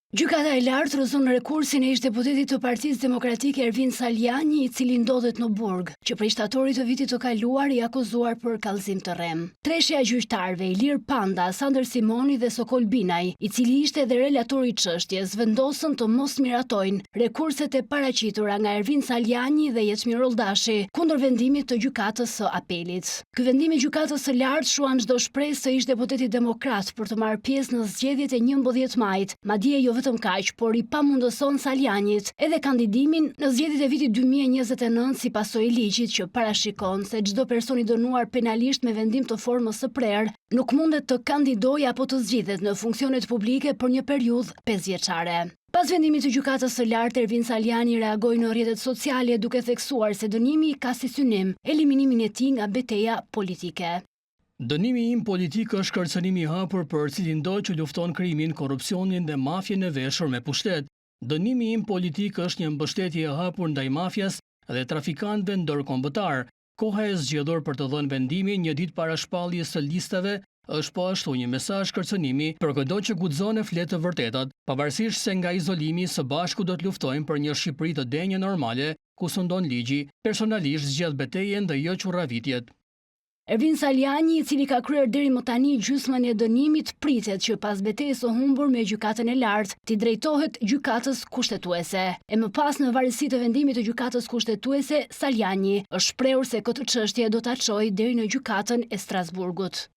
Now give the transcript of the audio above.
Gjykata e lartë rrëzon rekursin e ish-deputetit të Partisë Demokratike Ervin Saljani, i cili ndodhet në burg, që prej shtatorit të vitit të kaluar i akuzuar për kallëzim të rrem. Treshja e gjyqtarëve Ilir Panda, Sander Simoni dhe Sokol Binaj, i cili ishte edhe relator i çështjes, vendosën të mos miratojnë rekurset e paraqitura nga Ervin Saljani dhe Jetmir Oldashi kundër vendimit të gjykatës së apelit. Ky vendim i gjykatës së lartë shuan çdo shpresë së ish-deputetit demokrat për të marrë pjesë në zgjedhjet e 11 majit, madje jo vetëm kaq, por i pamundëson Saljanit edhe kandidimin në zgjedhjet e vitit 2029 si pasojë e ligjit që parashikon se çdo person i dënuar penalisht me vendim të formës së prerë nuk mundet të kandidojë apo të zgjidhet në funksionet publike për një periudhë 5 vjeçare. Pas vendimit të gjykatës së lartë, Ervin Saljani reagoi në rrjetet sociale duke theksuar se dënimi ka si synim eliminimin e tij nga betejë politike. Dënimi im politik është kërcënimi i hapur për cilindoj që lufton krimin, korrupsionin dhe mafjen e veshur me pushtet. Dënimi im politik është një mbështetje e hapur ndaj mafjas dhe trafikantëve ndërkombëtar. Koha e zgjedhur për të dhënë vendimin një ditë para shpalljes së listave është po ashtu një mesazh kërcënimi për çdo që guxon e flet të vërtetat, pavarësisht se nga izolimi së bashku do të luftojmë për një Shqipëri të denjë normale, ku sundon ligji, personalisht zgjedh betejën dhe jo qurravitjet. Ervin Saljani, i cili ka kryer deri më tani gjysmën e dënimit, pritet që pas betejës së humbur me gjykatën e lartë, t'i drejtohet gjykatës kushtetuese. E më pas, në varësi të vendimit të gjykatës kushtetuese, Saljani është shprehur se këtë çështje do ta çojë deri në gjykatën e Strasburgut.